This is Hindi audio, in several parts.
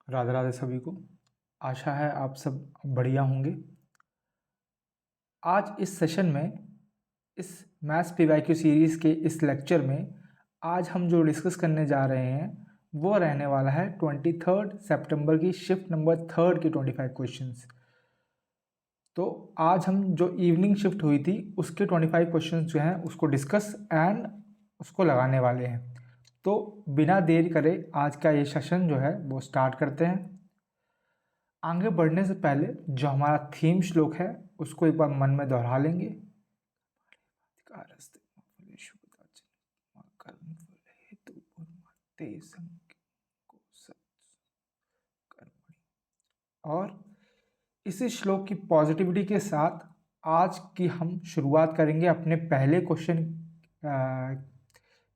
राधे राधे सभी को। आशा है आप सब बढ़िया होंगे। आज इस सेशन में, इस मैथ्स पीवाईक्यू सीरीज़ के इस लेक्चर में आज हम जो डिस्कस करने जा रहे हैं वो रहने वाला है 23 सितंबर की शिफ्ट नंबर 3 की 25 क्वेश्चंस। तो आज हम जो इवनिंग शिफ्ट हुई थी उसके 25 क्वेश्चंस जो हैं उसको डिस्कस एंड उसको लगाने वाले हैं। तो बिना देर करे आज का ये सेशन जो है वो स्टार्ट करते हैं। आगे बढ़ने से पहले जो हमारा थीम श्लोक है उसको एक बार मन में दोहरा लेंगे। और इसी श्लोक की पॉजिटिविटी के साथ आज की हम शुरुआत करेंगे अपने पहले क्वेश्चन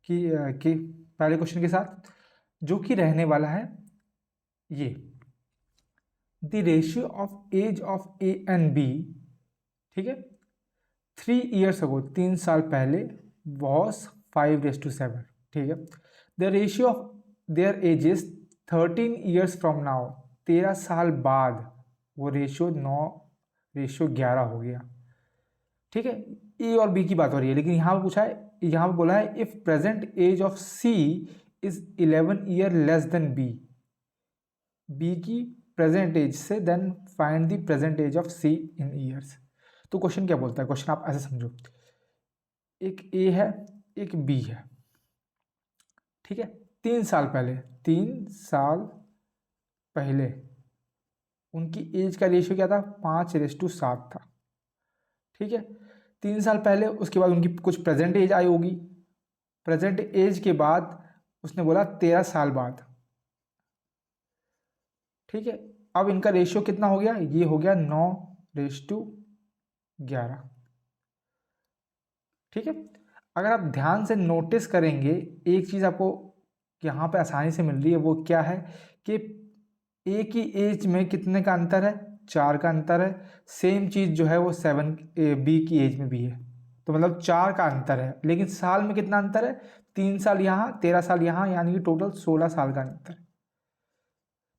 की पहले क्वेश्चन के साथ, जो कि रहने वाला है ये। The ratio of age of A and B, ठीक है, 3 years ago, 3 साल पहले, वॉज 5:7, ठीक है। The ratio of their edges 13 years from now, 13 साल बाद वो रेशियो 9:11 हो गया, ठीक है। ए और बी की बात हो रही है, लेकिन यहाँ पर पूछा है, यहाँ पर बोला है if present age of C is 11 year less than B, B की प्रेजेंट एज से then find the present age of C in years. तो क्वेश्चन क्या बोलता है, क्वेश्चन आप ऐसे समझो, एक ए है एक बी है, ठीक है। 3 साल पहले, 3 साल पहले उनकी एज का रेशियो क्या था, 5:7 था, ठीक है। 3 साल पहले, उसके बाद उनकी कुछ प्रेजेंट एज आई होगी, प्रेजेंट एज के बाद उसने बोला 13 साल बाद, ठीक है। अब इनका रेशियो कितना हो गया, ये हो गया 9:11, ठीक है। अगर आप ध्यान से नोटिस करेंगे, एक चीज़ आपको यहाँ पे आसानी से मिल रही है, वो क्या है कि ए की एज में कितने का अंतर है, 4 का अंतर है। सेम चीज़ जो है वो 7 बी की एज में भी है, तो मतलब 4 का अंतर है, लेकिन साल में कितना अंतर है, 3 साल यहाँ 13 साल यहाँ, यानी कि टोटल 16 साल का अंतर।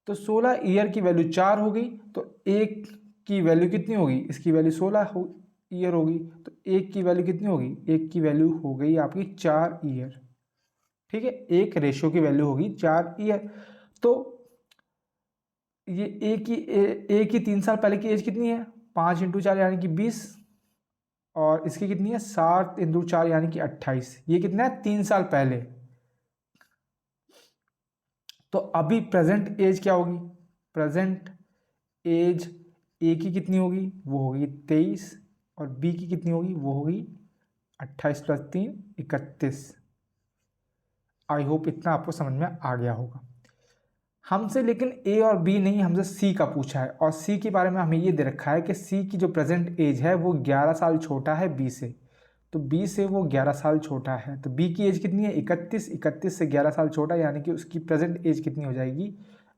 तो 16 ईयर की वैल्यू 4 हो गई, तो एक की वैल्यू कितनी होगी, इसकी वैल्यू 16 ईयर होगी, तो एक की वैल्यू कितनी होगी, एक की वैल्यू हो गई आपकी 4 ईयर, ठीक है। एक रेशियो की वैल्यू होगी 4 ईयर। तो ये ए की 3 साल पहले की एज कितनी है, 5 × 4 यानी कि 20, और इसकी कितनी है, 7 × 4 यानी कि 28। ये कितना है, 3 साल पहले। तो अभी प्रेजेंट एज क्या होगी, प्रेजेंट एज ए की कितनी होगी, वो होगी 23, और बी की कितनी होगी, वो होगी 28 + 3 31। आई होप इतना आपको समझ में आ गया होगा। हमसे लेकिन ए और बी नहीं, हमसे सी का पूछा है, और सी के बारे में हमें ये दे रखा है कि सी की जो प्रेजेंट एज है वो 11 साल छोटा है बी से, तो बी से वो 11 साल छोटा है। तो बी की एज कितनी है, 31, 31 से 11 साल छोटा, यानी कि उसकी प्रेजेंट एज कितनी हो जाएगी,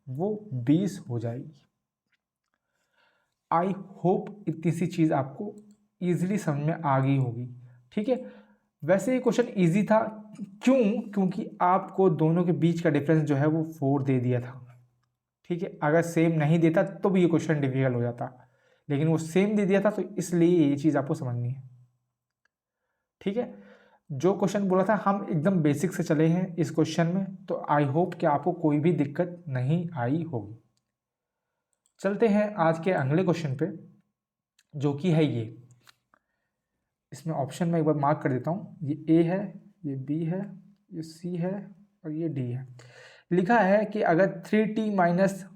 वो 20 हो जाएगी। आई होप इतनी सी चीज़ आपको ईजिली समझ में आ गई होगी, ठीक है। वैसे ये क्वेश्चन ईजी था, क्यों, क्योंकि आपको दोनों के बीच का डिफरेंस जो है वो 4 दे दिया था, ठीक है। अगर सेम नहीं देता तो भी ये क्वेश्चन डिफिकल्ट हो जाता, लेकिन वो सेम दे दिया था, तो इसलिए ये चीज़ आपको समझनी है, ठीक है। जो क्वेश्चन बोला था हम एकदम बेसिक से चले हैं इस क्वेश्चन में, तो आई होप कि आपको कोई भी दिक्कत नहीं आई होगी। चलते हैं आज के अगले क्वेश्चन पे, जो कि है ये। इसमें ऑप्शन में एक बार मार्क कर देता हूँ, ये ए है, ये बी है, ये सी है, और ये डी है। लिखा है कि अगर 3t -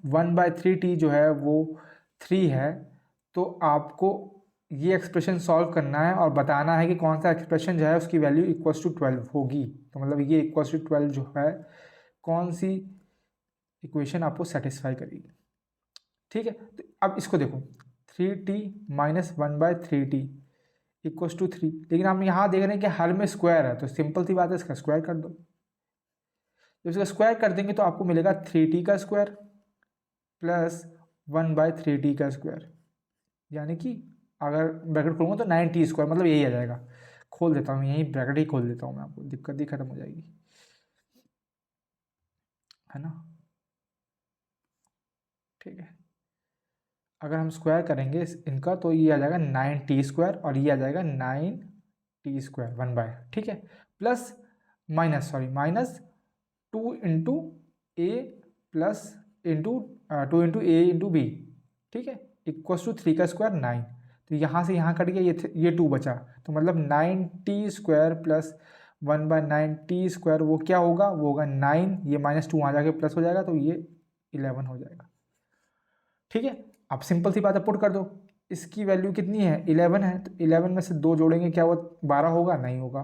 1/3t जो है वो 3 है, तो आपको ये एक्सप्रेशन सॉल्व करना है और बताना है कि कौन सा एक्सप्रेशन जो है उसकी वैल्यू =12 होगी। तो मतलब ये =12 जो है, कौन सी इक्वेशन आपको सेटिस्फाई करेगी, ठीक है। तो अब इसको देखो, 3t - 1/3t = 3, लेकिन हम यहाँ देख रहे हैं कि हर में स्क्वायर है, तो सिंपल सी बात है, इसका स्क्वायर कर दो। जब इसका स्क्वायर कर देंगे तो आपको मिलेगा 3t का स्क्वायर प्लस 1/3t का स्क्वायर, यानी कि अगर ब्रैकेट खोलूँगा तो 9t², मतलब यही आ जाएगा। खोल देता हूँ, यही ब्रैकेट ही खोल देता हूँ मैं, आपको दिक्कत ही खत्म हो जाएगी, है ना। ठीक है, अगर हम स्क्वायर करेंगे इनका तो ये आ जाएगा 9t² और ये आ जाएगा 9t², 1/, ठीक है, plus minus 2 × a plus two A into B, ठीक है, इक्वल्स टू 3 का स्क्वायर 9। तो यहाँ से यहाँ कट गया, ये 2 बचा, तो मतलब 9t² प्लस 1/9t², वो क्या होगा, वो होगा 9, ये -2 वहाँ जाके प्लस हो जाएगा, तो ये 11 हो जाएगा। ठीक है, आप सिंपल सी बात है, पुट कर दो, इसकी वैल्यू कितनी है, 11 है, तो 11 में से 2 जोड़ेंगे, क्या वो 12 होगा, नहीं होगा।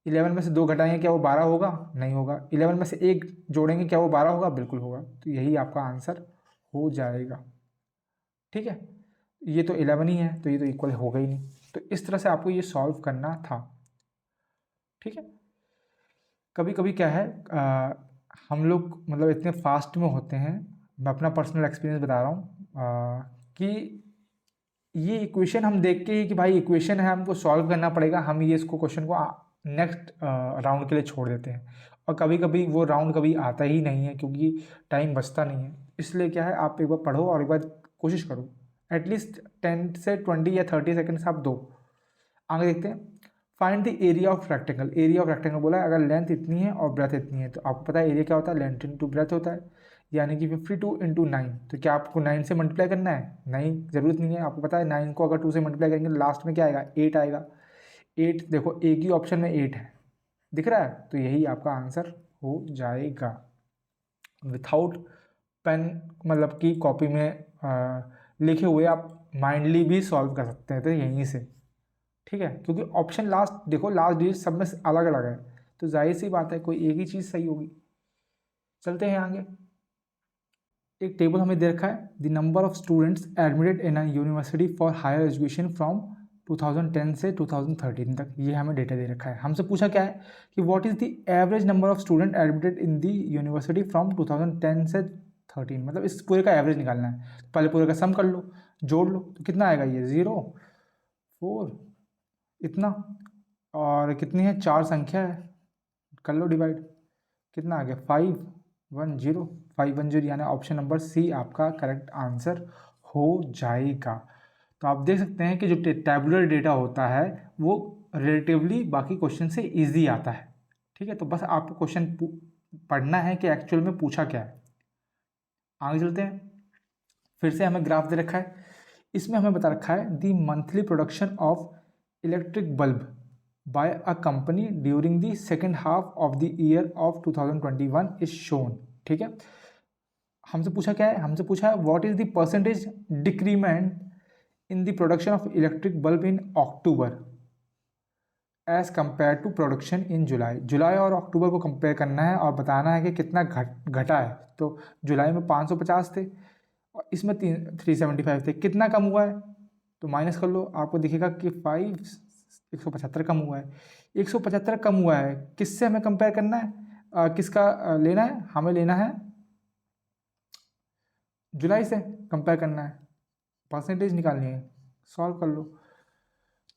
11 में से 2 घटाएंगे, क्या वो 12 होगा, नहीं होगा। 11 में से 1 जोड़ेंगे, क्या वो 12 होगा, बिल्कुल होगा। तो यही आपका आंसर हो जाएगा। ठीक है, ये तो 11 ही है, तो ये तो इक्वल होगा ही नहीं। तो इस तरह से आपको ये सॉल्व करना था। ठीक है, कभी कभी क्या है, हम लोग मतलब इतने फास्ट में होते हैं, मैं अपना पर्सनल एक्सपीरियंस बता रहा हूँ कि ये इक्वेशन हम देख के ही कि भाई इक्वेशन है, हमको सॉल्व करना पड़ेगा, हम ये इसको क्वेश्चन को नेक्स्ट राउंड के लिए छोड़ देते हैं। और कभी कभी वो राउंड कभी आता ही नहीं है, क्योंकि टाइम बचता नहीं है। इसलिए क्या है, आप एक बार पढ़ो और एक बार कोशिश करो, एटलीस्ट 10 से 20 या 30 सेकेंड्स आप दो। आगे देखते हैं, find the area of rectangle. Area of rectangle बोला है, अगर लेंथ इतनी है और ब्रेथ इतनी है, तो आपको पता है एरिया क्या होता है, लेंथ इंटू ब्रेथ होता है, यानी कि 52 × 9। तो क्या आपको 9 से मल्टीप्लाई करना है, नहीं, ज़रूरत नहीं है। आपको पता है 9 को अगर 2 से मल्टीप्लाई करेंगे लास्ट में क्या आएगा, 8 आएगा। 8 देखो, एक ही ऑप्शन में 8 है, दिख रहा है, तो यही आपका आंसर हो जाएगा। विथआउट पेन, मतलब कि कॉपी में लिखे हुए आप माइंडली भी सॉल्व कर सकते हैं, तो यहीं से। ठीक है, क्योंकि ऑप्शन लास्ट देखो, लास्ट डिजिट सब में अलग अलग है, तो जाहिर सी बात है कोई एक ही चीज़ सही होगी। चलते हैं आगे। एक टेबल हमें दे रखा है, the number of students admitted in a university for higher education from 2010 से 2013 तक, ये हमें डेटा दे रखा है। हमसे पूछा क्या है कि what is the average number of student admitted in the university from 2010 से 13, मतलब इस पूरे का एवरेज निकालना है। तो पहले पूरे का सम कर लो, जोड़ लो, तो कितना आएगा, ये 0 4 इतना, और कितनी है, 4 संख्या है, कर लो डिवाइड, कितना आ गया, 510, 510, यानी ऑप्शन नंबर सी आपका करेक्ट आंसर हो जाएगा। तो आप देख सकते हैं कि जो टैबुलर डेटा होता है वो रिलेटिवली बाकी क्वेश्चन से इजी आता है। ठीक है, तो बस आपको क्वेश्चन पढ़ना है कि एक्चुअल में पूछा क्या है। आगे चलते हैं, फिर से हमें ग्राफ दे रखा है, इसमें हमें बता रखा है the monthly production of electric bulb by a company during the second half of the year of 2021 is shown। ठीक है, हमसे पूछा क्या है, हमसे पूछा है what is the percentage decrement in the production of electric bulb in October as compare to production in July. जुलाई और अक्टूबर को कंपेयर करना है और बताना है कि कितना घटा है। तो जुलाई में 550 थे और इसमें 375 थे, कितना कम हुआ है, तो माइनस कर लो, आपको दिखेगा कि 175 कम हुआ है। 175 कम हुआ है, किससे हमें कंपेयर करना है, किसका लेना है, हमें लेना है जुलाई से कंपेयर करना है, परसेंटेज निकालनी है, सॉल्व कर लो।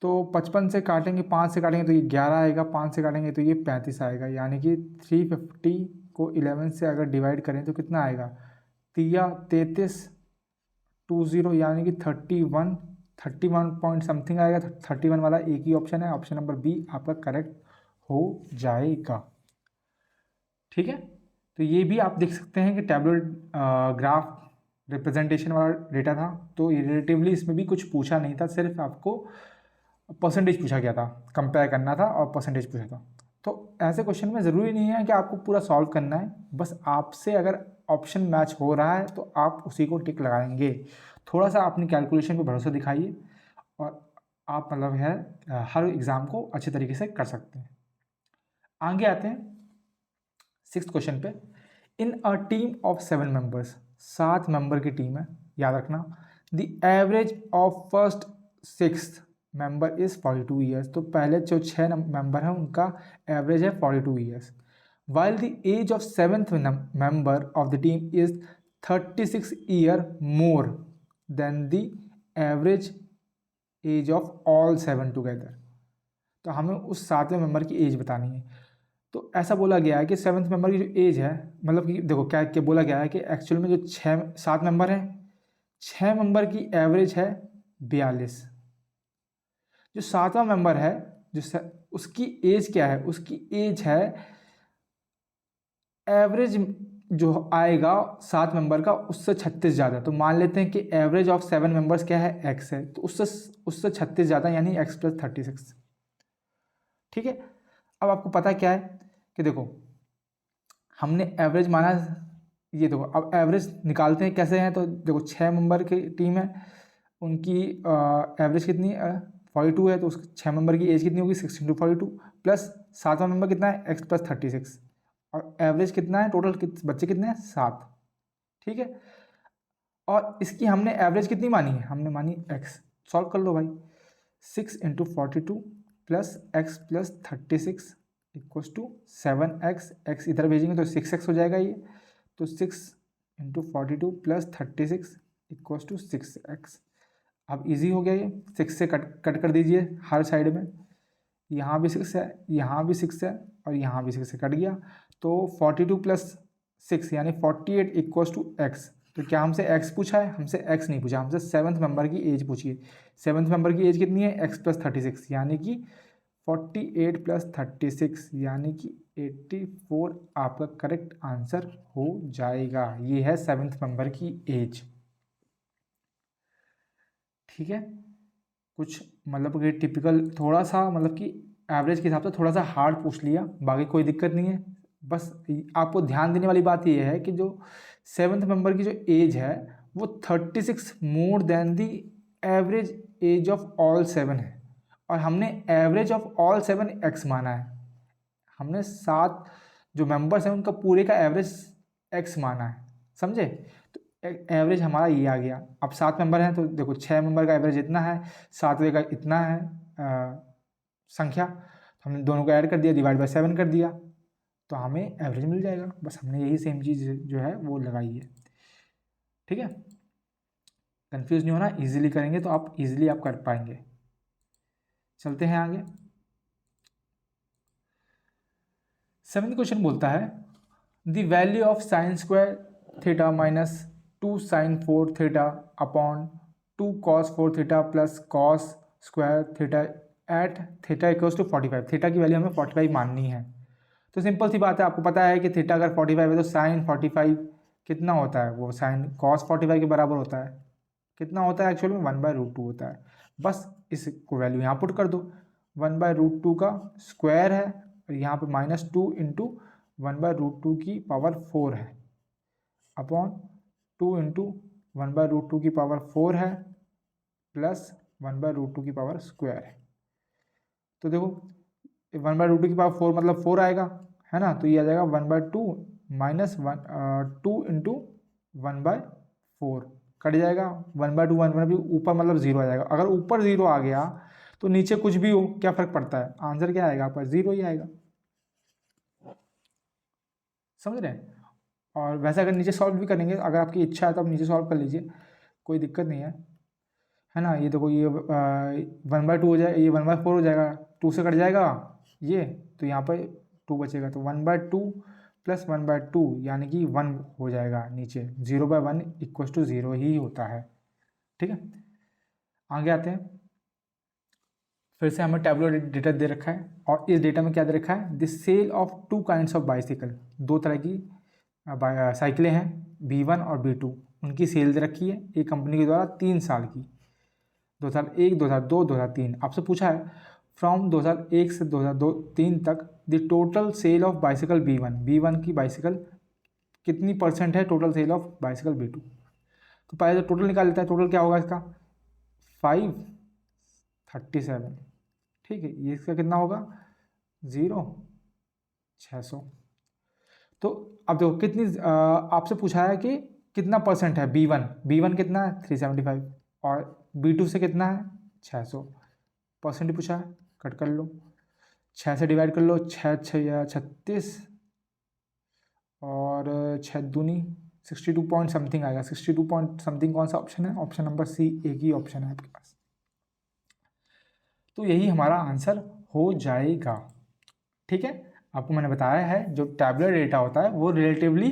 तो 55 से काटेंगे, 5 से काटेंगे तो ये 11 आएगा, 5 से काटेंगे तो ये 35 आएगा, यानी कि 350 को 11 से अगर डिवाइड करें तो कितना आएगा, 33 20, यानी कि 31 पॉइंट समथिंग आएगा। 31 वाला एक ही ऑप्शन है, ऑप्शन नंबर बी आपका करेक्ट हो जाएगा। ठीक है, तो ये भी आप देख सकते हैं कि टैबलेट ग्राफ रिप्रेजेंटेशन वाला डेटा था, तो ये रिलेटिवली इसमें भी कुछ पूछा नहीं था, सिर्फ आपको परसेंटेज पूछा गया था, कंपेयर करना था और परसेंटेज पूछा था। तो ऐसे क्वेश्चन में ज़रूरी नहीं है कि आपको पूरा सॉल्व करना है, बस आपसे अगर ऑप्शन मैच हो रहा है तो आप उसी को टिक लगाएंगे। थोड़ा सा अपनी कैलकुलेशन पे भरोसा दिखाइए और आप मतलब है हर एग्ज़ाम को अच्छे तरीके से कर सकते हैं। आगे आते हैं 6th क्वेश्चन पे। In a team of 7 members, 7 member की टीम है, याद रखना, the average of first 6th member is 42 years. तो पहले जो 6 मेंबर हैं उनका एवरेज है 42 years, while the age of 7th member of the team is 36 year more than the average age of all 7 together. तो हमें उस 7वें मेंबर की एज बतानी है। तो ऐसा बोला गया है कि 7th मेंबर की जो एज है, मतलब कि देखो क्या बोला गया है कि एक्चुअल में जो 7 मेंबर हैं 6 मेंबर की एवरेज है 42। जो 7वां मेंबर है उसकी एज क्या है, उसकी एज है एवरेज जो आएगा 7 मेंबर का उससे 36 ज़्यादा। तो मान लेते हैं कि एवरेज ऑफ 7 मेंबर्स क्या है, x है, तो उससे 36 ज़्यादा यानी x + 36। ठीक है। अब आपको पता क्या है कि देखो हमने एवरेज माना, ये देखो अब एवरेज निकालते हैं कैसे हैं। तो देखो 6 मेंबर की टीम है, उनकी एवरेज कितनी 42 है, तो उसके 6 मेंबर की एज कितनी होगी 16/42 प्लस 7वां मेंबर कितना है x + 36 और एवरेज कितना है टोटल बच्चे कितने हैं 7। ठीक है। और इसकी हमने एवरेज कितनी मानी है, हमने मानी x। सॉल्व कर लो भाई। 6 × 42 plus x + 36 equals to 7x। x इधर भेजेंगे तो 6x हो जाएगा ये। तो 6 × 42 प्लस 36 इक्वल्स टू 6x। अब इजी हो गया ये, 6 से कट कर दीजिए हर साइड में। यहाँ भी 6 है, यहाँ भी 6 है और यहाँ भी 6 से कट गया। तो 42 + 6 यानी 48 इक्वल्स टू x। तो क्या हमसे x पूछा है, हमसे x नहीं पूछा, हमसे 7th मेंबर की एज पूछी है। 7th मेंबर की एज कितनी है x + 36 यानी कि 48 + 36 यानी कि 84 आपका करेक्ट आंसर हो जाएगा। ये है 7th मेंबर की एज। ठीक है। कुछ मतलब कि टिपिकल थोड़ा सा मतलब कि एवरेज के हिसाब से थोड़ा सा हार्ड पूछ लिया, बाकी कोई दिक्कत नहीं है। बस आपको ध्यान देने वाली बात यह है कि जो 7th मेंबर की जो एज है वो 36 more than the average age of all 7 है और हमने एवरेज ऑफ ऑल 7 x माना है। हमने 7 जो मेंबर्स हैं उनका पूरे का एवरेज x माना है, समझे। तो एवरेज हमारा ये आ गया। अब 7 मेंबर हैं तो देखो 6 मेंबर का एवरेज इतना है, 7वें का इतना है संख्या, तो हमने दोनों को ऐड कर दिया, डिवाइड बाय 7 कर दिया तो हमें एवरेज मिल जाएगा। बस हमने यही सेम चीज़ जो है वो लगाई है। ठीक है। कंफ्यूज नहीं होना, इजीली करेंगे तो आप इजीली आप कर पाएंगे। चलते हैं आगे। 7th क्वेश्चन बोलता है the value of sin² θ minus 2 sin4 θ upon 2 cos4 θ plus cos² θ at θ equals to 45। Theta की वैल्यू हमें 45 माननी है। तो सिंपल सी बात है, आपको पता है कि थीटा अगर 45 है तो साइन 45 कितना होता है, वो साइन cos 45 के बराबर होता है। कितना होता है एक्चुअल में 1/√2 होता है। बस इसको वैल्यू यहाँ पुट कर दो, 1/√2 का स्क्वायर है और यहाँ पे -2 × 1/√2 की पावर 4 है अपॉन 2 × 1/√2 की पावर 4 है प्लस 1/√2 की पावर स्क्वायर है। तो देखो 1/√2 की पावर 4 मतलब 4 आएगा, है ना। तो ये आ जाएगा 1/2 माइनस 2 × 1/4 कट जाएगा। 1/2 1/2 ऊपर मतलब 0 आ जाएगा। अगर ऊपर 0 आ गया तो नीचे कुछ भी हो क्या फ़र्क पड़ता है, आंसर क्या आएगा आपका 0 ही आएगा। समझ रहे हैं। और वैसे अगर नीचे सॉल्व भी करेंगे, अगर आपकी इच्छा है तो आप नीचे सॉल्व कर लीजिए, कोई दिक्कत नहीं है ना। ये देखो ये 1/2 हो जाए, ये 1/4 हो जाएगा, 2 से कट जाएगा ये, तो यहाँ पर 2 बचेगा। तो 1/2 प्लस 1/2 यानी कि 1 हो जाएगा नीचे। 0/1 इक्वल्स टू 0 ही होता है। ठीक है। आगे आते हैं। फिर से हमें टैबुलर डेटा दे रखा है और इस डेटा में क्या दे रखा है, the sale of 2 kinds of bicycle. 2 तरह की साइकिलें हैं B1 और B2, उनकी सेल दे रखी है एक कंपनी के द्वारा 3 साल की, 2001 2002 2003। आपसे पूछा है फ्रॉम 2001 से 2003 तक the total sale of bicycle B1 की बाइसिकल कितनी % है total sale of bicycle B2। तो पहले तो टोटल निकाल लेता है। टोटल क्या होगा इसका 537। ठीक है। ये इसका कितना होगा 0 600। तो अब देखो कितनी आपसे पूछा है कि कितना % है B1 कितना है 375 और B2 से कितना है 600 % पूछा है। कट कर लो, 6 से डिवाइड कर लो, 6 6 36 और 6 दूनी 62 पॉइंट समथिंग आएगा। 62 पॉइंट समथिंग कौन सा ऑप्शन है, ऑप्शन नंबर सी एक ही ऑप्शन है आपके पास। तो यही हमारा आंसर हो जाएगा। ठीक है। आपको मैंने बताया है जो टैबुलर डेटा होता है वो रिलेटिवली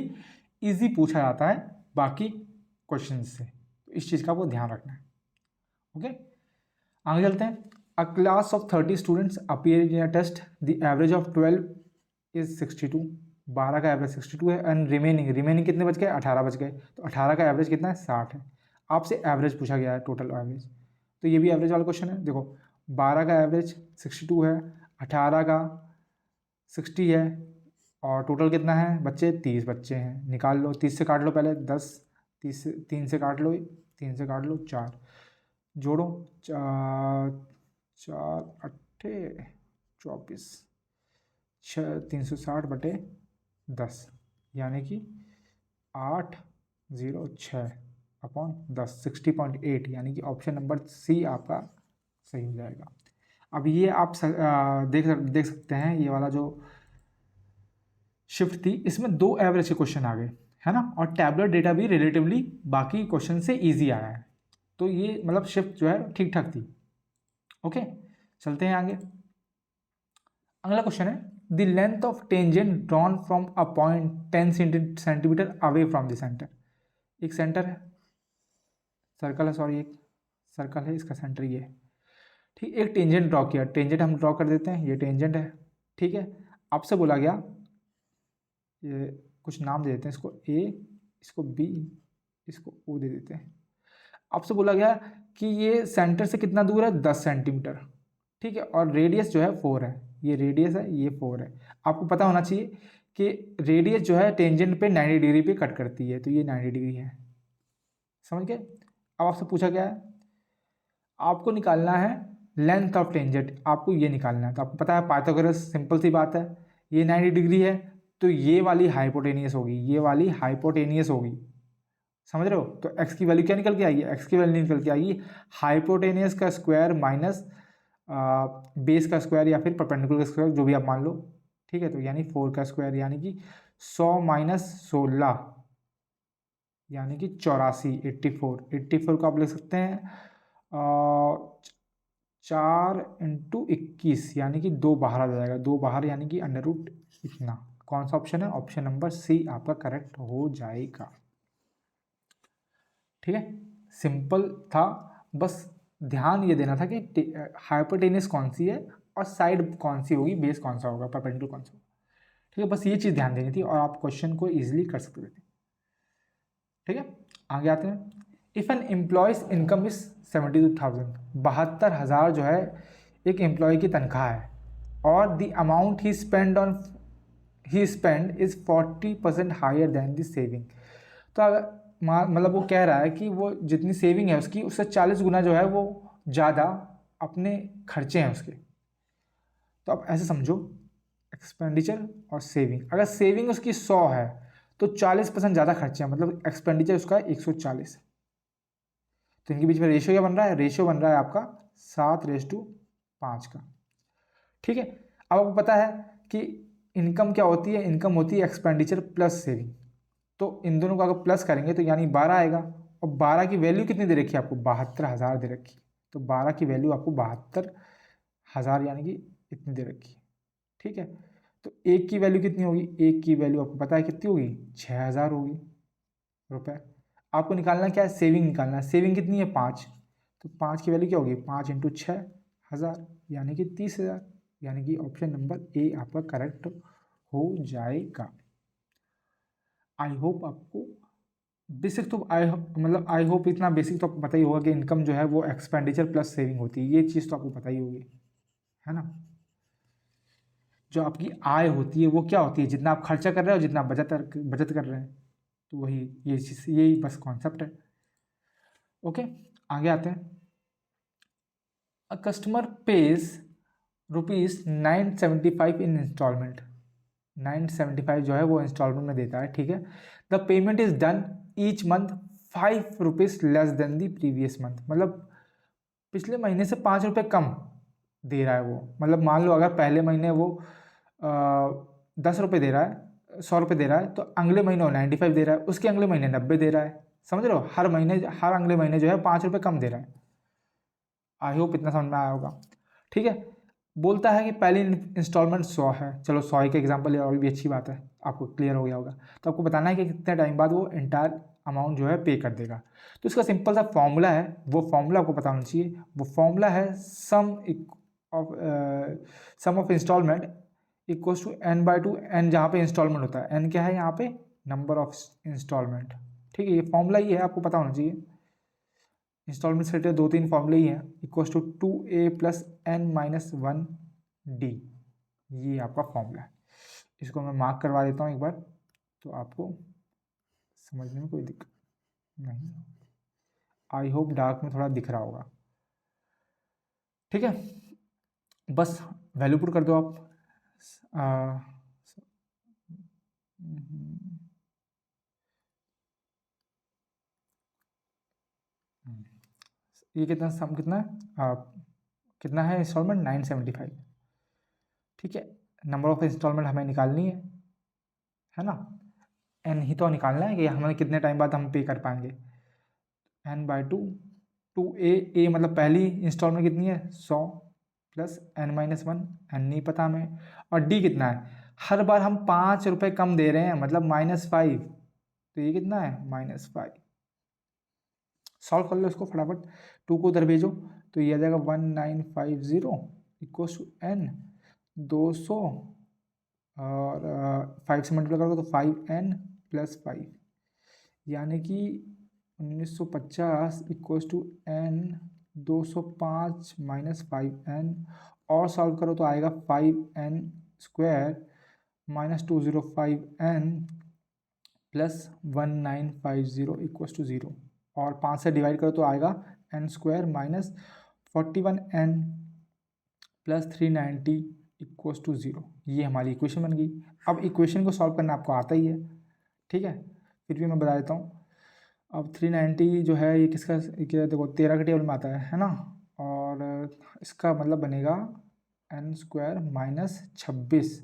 इजी पूछा जाता है बाकी क्वेश्चन से। तो इस चीज़ का आपको ध्यान रखना है। ओके, आगे चलते हैं। A class of 30 students appear in a test, the average of 12 is 62। 12 का एवरेज 62 है एंड रिमेनिंग कितने बच गए? 18 बच गए। तो 18 का एवरेज कितना है? 60 है। आपसे एवरेज पूछा गया है, टोटल एवरेज। तो ये भी एवरेज वाला क्वेश्चन है। देखो 12 का एवरेज 62 है, 18 का 60 है, और टोटल कितना है बच्चे? 30 बच्चे हैं। निकाल लो, 30 से काट लो पहले 10, 30 से 3 से काट लो, 3 से काट लो 4, जोड़ो 4 4 अट्ठे 24, 360/10, यानी कि 806/10, 60.8, यानी कि ऑप्शन नंबर सी आपका सही हो जाएगा। अब ये आप देख सकते हैं, ये वाला जो शिफ्ट थी इसमें 2 एवरेज के क्वेश्चन आ गए, है ना, और टैबलेट डेटा भी रिलेटिवली बाकी क्वेश्चन से इजी आया है। तो ये मतलब शिफ्ट जो है ठीक ठाक थी। ओके, चलते हैं आगे। अगला क्वेश्चन है, the length of tangent drawn from a point 10 centimetre away from the centre. एक सेंटर है, सर्कल है, सॉरी एक सर्कल है, इसका सेंटर ये है, ठीक। एक टेंजेंट ड्रॉ किया, टेंजेंट हम ड्रॉ कर देते हैं, ये टेंजेंट है, ठीक है। आपसे बोला गया, ये कुछ नाम दे देते हैं, इसको ए, इसको बी, इसको ओ दे देते हैं। आपसे बोला गया कि ये सेंटर से कितना दूर है? 10 सेंटीमीटर, ठीक है, और रेडियस जो है 4 है। ये रेडियस है, ये 4 है। आपको पता होना चाहिए कि रेडियस जो है टेंजेंट पे 90 डिग्री पे कट करती है, तो ये 90 डिग्री है, समझ गए। अब आपसे पूछा गया है, आपको निकालना है लेंथ ऑफ टेंजेंट, आपको ये निकालना है। तो आपको पता है पाइथागोरस, सिंपल सी बात है, ये 90 डिग्री है तो ये वाली हाइपोटेनियस होगी, ये वाली हाइपोटेनियस होगी, समझ रहे हो। तो x की वैल्यू क्या निकल के आएगी? x की वैल्यू निकल के आएगी हाइपोटेनियस का स्क्वायर माइनस बेस का स्क्वायर, या फिर परपेंडिकुलर का स्क्वायर, जो भी आप मान लो, ठीक है। तो यानी 4 का स्क्वायर, यानी कि 100 माइनस 16, यानी कि 84, 84 को आप लिख सकते हैं 4 × 21, यानी कि 2 बाहर आ जाएगा, 2 बाहर, यानी कि √ इतना। कौन सा ऑप्शन है? ऑप्शन नंबर सी आपका करेक्ट हो जाएगा, ठीक है। सिंपल था, बस ध्यान ये देना था कि हाइपोटेनस कौन सी है और साइड कौन सी होगी, बेस कौन सा होगा, परपेंडिकुलर कौन सा होगा, ठीक है। बस ये चीज़ ध्यान देनी थी और आप क्वेश्चन को इजीली कर सकते थे, ठीक है। आगे आते हैं। If an employee's income is 72,000, 72,000 जो है एक एम्प्लॉय की तनख्वाह है, और the amount he spend is 40% higher than the saving. तो अगर मतलब वो कह रहा है कि वो जितनी सेविंग है उसकी, उससे 40 गुना जो है वो ज़्यादा अपने खर्चे हैं उसके। तो आप ऐसे समझो, एक्सपेंडिचर और सेविंग, अगर सेविंग उसकी 100 है तो 40% ज़्यादा खर्चे हैं, मतलब एक्सपेंडिचर उसका 140 है। तो इनके बीच में रेशियो क्या बन रहा है? रेशियो बन रहा है आपका 7:5 का, ठीक है। अब आपको पता है कि इनकम क्या होती है? इनकम होती है एक्सपेंडिचर प्लस सेविंग। तो इन दोनों को अगर प्लस करेंगे तो यानी 12 आएगा, और 12 की वैल्यू कितनी दे रखी है आपको? 72,000 दे रखी है। तो 12 की वैल्यू आपको 72,000 यानी कि इतनी दे रखी है, ठीक है। तो एक की वैल्यू कितनी होगी? एक की वैल्यू आपको पता है कितनी होगी? 6,000 होगी रुपये। आपको निकालना क्या है? सेविंग निकालना है। सेविंग कितनी है? 5। तो 5 की वैल्यू क्या होगी? 5 × 6,000, यानी कि 30,000, यानी कि ऑप्शन नंबर ए आपका करेक्ट हो जाएगा। आई होप आपको बेसिक तो आई होप इतना बेसिक तो आपको पता ही होगा कि इनकम जो है वो एक्सपेंडिचर प्लस सेविंग होती है, ये चीज़ तो आपको पता ही होगी, है ना। जो आपकी आय होती है वो क्या होती है? जितना आप खर्चा कर रहे हो, जितना बचत कर रहे हैं, तो वही ये चीज़, यही बस कॉन्सेप्ट है। ओके, आगे आते हैं। A customer pays ₹975 in installment, 975 जो है वो इंस्टॉलमेंट में देता है, ठीक है। The payment is done each month ₹5 less than the previous month, मतलब पिछले महीने से ₹5 कम दे रहा है वो। मतलब मान लो अगर पहले महीने वो 10 रुपये दे रहा है, 100 रुपये दे रहा है, तो अगले महीने वो 95 दे रहा है, उसके अगले महीने 90 दे रहा है, समझ रहे हो। हर अगले महीने जो है ₹5 कम दे रहा है। आई होप इतना समझ में आया होगा, ठीक है। बोलता है कि पहली इंस्टॉलमेंट 100 है, चलो 100 का एग्जाम्पल है, और भी अच्छी बात है, आपको क्लियर हो गया होगा। तो आपको बताना है कि कितने टाइम बाद वो इंटायर अमाउंट जो है पे कर देगा। तो इसका सिंपल सा फॉर्मूला है, वो फॉर्मूला आपको पता होना चाहिए। वो फॉर्मूला है sum of instalment equals to n/2, n जहाँ पे इंस्टॉलमेंट होता है, n क्या है यहाँ पे, नंबर ऑफ इंस्टॉलमेंट। ठीक है, ये फॉर्मूला ही है, आपको पता होना चाहिए। इंस्टॉलमेंट से रिलेटेड 2-3 फॉर्मूले ही हैं। इक्वल्स टू 2a + n-1d, ये आपका फॉर्मूला है। इसको मैं मार्क करवा देता हूँ एक बार, तो आपको समझने में कोई दिक्कत नहीं। आई होप डार्क में थोड़ा दिख रहा होगा। ठीक है, बस वैल्यू पुट कर दो आप। ये कितना सम कितना है, कितना है इंस्टॉलमेंट, 975। ठीक है, नंबर ऑफ इंस्टॉलमेंट हमें निकालनी है ना, n ही तो निकालना है कि हमें कितने टाइम बाद हम पे कर पाएंगे। n/2, 2a मतलब पहली इंस्टॉलमेंट कितनी है 100 + n-1, n नहीं पता हमें, और d कितना है, हर बार हम 5 रुपये कम दे रहे हैं मतलब -5, तो ये कितना है -5। सॉल्व कर लो इसको फटाफट, 2 को उधर भेजो तो ये आ जाएगा 1950 इक्वल्स टू n 200 और 5 से मल्टीप्लाई करोगे तो 5n + 5, यानी कि 1950 इक्वल्स टू n 205 - 5n, और सॉल्व करो तो आएगा 5n² - 205n + 1950 इक्वल्स टू 0, और 5 से डिवाइड करो तो आएगा n² - 41n + 390 इक्वल्स टू 0। ये हमारी इक्वेशन बन गई। अब इक्वेशन को सॉल्व करना आपको आता ही है, ठीक है, फिर भी मैं बता देता हूँ। अब 390 जो है ये किसका, क्या देखो 13 के टेबल में आता है ना, और इसका मतलब बनेगा n² - 26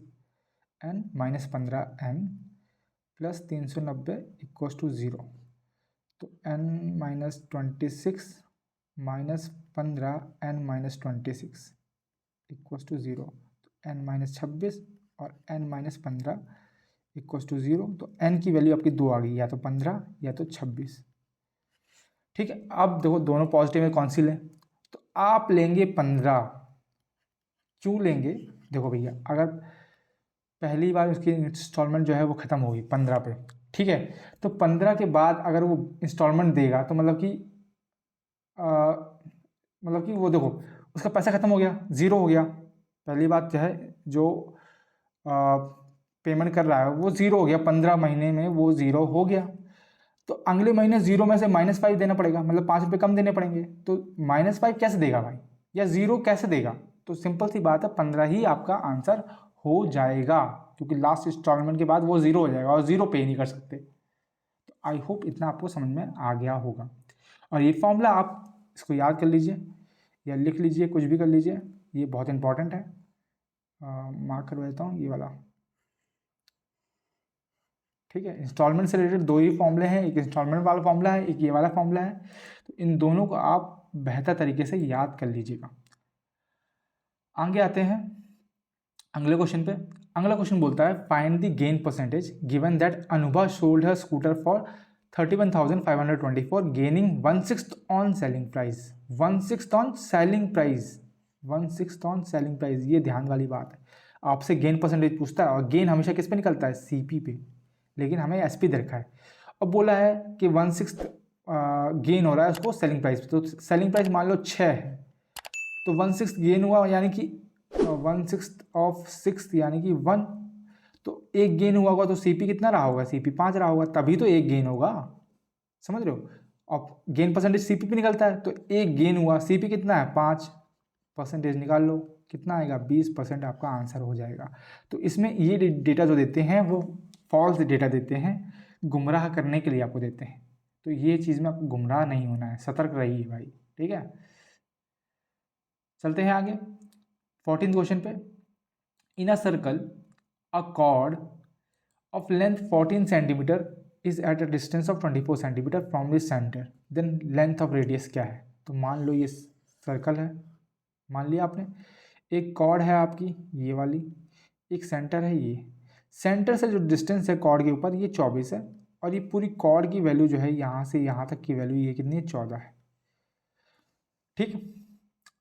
n - 15n + 390 equals to 0। तो n - 26 - 15 n - 26 इक्वल्स टू 0। तो n - 26 और n - 15 इक्वल्स टू 0। तो n की वैल्यू आपकी 2 आ गई, या तो 15 या तो 26। ठीक है, अब देखो दोनों पॉजिटिव में कौन सी लें, तो आप लेंगे 15। क्यों लेंगे, देखो भैया, अगर पहली बार उसकी इंस्टॉलमेंट जो है वो ख़त्म होगी 15 पे, ठीक है, तो 15 के बाद अगर वो इंस्टॉलमेंट देगा तो मतलब कि वो देखो उसका पैसा ख़त्म हो गया, ज़ीरो हो गया। पहली बात क्या है, जो पेमेंट कर रहा है वो ज़ीरो हो गया, 15 महीने में वो ज़ीरो हो गया। तो अगले महीने 0 में से -5 देना पड़ेगा, मतलब 5 रुपये कम देने पड़ेंगे। तो -5 कैसे देगा भाई, या 0 कैसे देगा, तो सिंपल सी बात है 15 ही आपका आंसर हो जाएगा, क्योंकि लास्ट इंस्टॉलमेंट के बाद वो 0 हो जाएगा और 0 पे नहीं कर सकते। तो आई होप इतना आपको समझ में आ गया होगा। और ये फॉर्मूला आप इसको याद कर लीजिए या लिख लीजिए, कुछ भी कर लीजिए, ये बहुत इंपॉर्टेंट है। मार्क करवा देता हूँ ये वाला। ठीक है, इंस्टॉलमेंट से रिलेटेड 2 ही फॉर्मूले हैं, एक इंस्टॉलमेंट वाला फॉर्मूला है, एक ये वाला फॉर्मूला है। तो इन दोनों को आप बेहतर तरीके से याद कर लीजिएगा। आगे आते हैं अगले क्वेश्चन पे। अगला क्वेश्चन बोलता है find the gain percentage given that Anubha sold her scooter for 31,524 gaining 1/6 on selling price. 1/6 on selling price, 1/6 on selling price, ये ध्यान वाली बात है। आपसे गेन परसेंटेज पूछता है, और गेन हमेशा किस पे निकलता है, सीपी पे, लेकिन हमें एसपी दे रखा है। अब बोला है कि 1/6 गेन हो रहा है उसको सेलिंग प्राइस पे, तो सेलिंग प्राइस मान लो 6 है, तो 1/6 गेन हुआ यानी कि 1/6 ऑफ 6 यानी कि 1, तो एक गेन हुआ होगा, तो सीपी कितना रहा होगा, सीपी 5 रहा होगा, तभी तो एक गेन होगा, समझ रहे हो। अब गेन परसेंटेज सीपी पे निकलता है, तो एक गेन हुआ, सीपी कितना है 5%, निकाल लो कितना आएगा 20% आपका आंसर हो जाएगा। तो इसमें ये डेटा जो देते हैं वो फॉल्स डेटा देते हैं, गुमराह करने के लिए आपको देते हैं। तो ये चीज़ में आपको गुमराह नहीं होना है, सतर्क रहिए भाई, ठीक है। चलते हैं आगे 14th क्वेश्चन पे। In a circle a chord of length 14 centimetre is at a distance of 24 centimetre from this centre, then length of radius क्या है। तो मान लो ये सर्कल है, मान लिया आपने, एक कॉर्ड है आपकी ये वाली, एक सेंटर है, ये सेंटर से जो डिस्टेंस है कॉर्ड के ऊपर ये 24 है, और ये पूरी कॉर्ड की वैल्यू जो है यहाँ से यहाँ तक की वैल्यू ये कितनी है, 14 है। ठीक,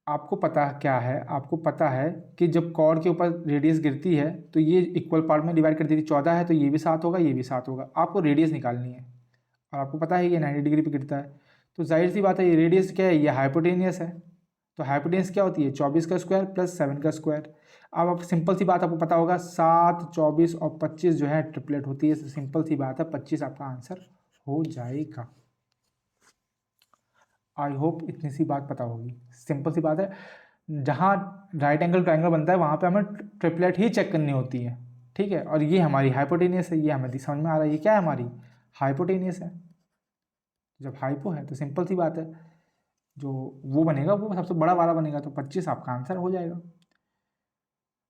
आपको पता क्या है, आपको पता है कि जब कॉर्ड के ऊपर रेडियस गिरती है तो ये इक्वल पार्ट में डिवाइड कर देती है। 14 है तो ये भी 7 होगा, ये भी 7 होगा। आपको रेडियस निकालनी है और आपको पता है ये 90 डिग्री पे गिरता है, तो जाहिर सी बात है ये रेडियस क्या है, ये हाइपोटेनियस है। तो हाइपोटेनियस क्या होती है, 24 का स्क्वायर प्लस 7 का स्क्वायर। अब आप सिंपल सी बात आपको पता होगा, 7, 24 और 25 जो है ट्रिपलेट होती है, सिंपल सी बात है 25 आपका आंसर हो जाएगा। आई होप इतनी सी बात पता होगी, सिंपल सी बात है। जहाँ राइट एंगल ट्रायंगल बनता है वहाँ पे हमें ट्रिपलेट ही चेक करनी होती है। ठीक है, और ये हमारी हाइपोटेनियस है, ये हमें समझ में आ रहा है, ये क्या है, हमारी हाइपोटेनियस है। जब हाइपो है तो सिंपल सी बात है, जो वो बनेगा वो सबसे बड़ा वाला बनेगा, तो 25 आपका आंसर हो जाएगा।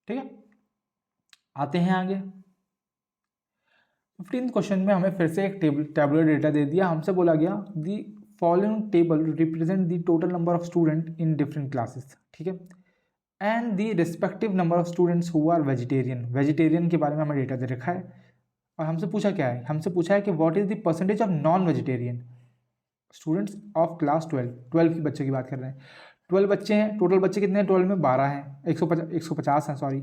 ठीक है, आते हैं आगे। 15th क्वेश्चन में हमें फिर से एक टेबुलर डेटा दे दिया। हमसे बोला गया the following table represent the total number of student in different classes. ठीक है, and the respective number of students who are vegetarian. Vegetarian के बारे में हमें डेटा दे रखा है और हमसे पूछा क्या है, हमसे पूछा है कि what is the percentage of non vegetarian students of class 12 के बच्चे की बात कर रहे हैं। 12 बच्चे हैं, टोटल बच्चे कितने हैं, 12 में 12 हैं, 150 हैं, सॉरी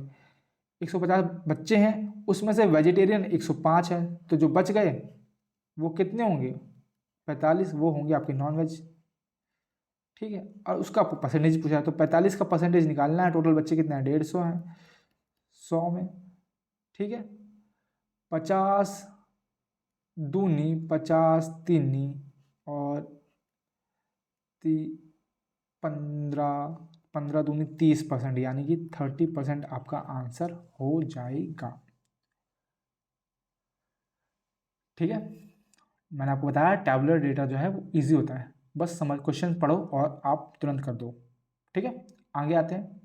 150 बच्चे हैं, उसमें से वेजिटेरियन 105 है, तो जो बच गए वो कितने होंगे, 45, वो होंगे आपके नॉन वेज। ठीक है, और उसका आपको परसेंटेज पूछा है, तो 45 का परसेंटेज निकालना है। टोटल बच्चे कितने हैं, 150 हैं 100 में। ठीक है, 50 दूनी 50 तीनी और 15 15 दूनी 30%, यानी कि 30% आपका आंसर हो जाएगा। ठीक है, मैंने आपको बताया टैबुलर डेटा जो है वो इजी होता है, बस समझ क्वेश्चन पढ़ो और आप तुरंत कर दो। ठीक है, आगे आते हैं।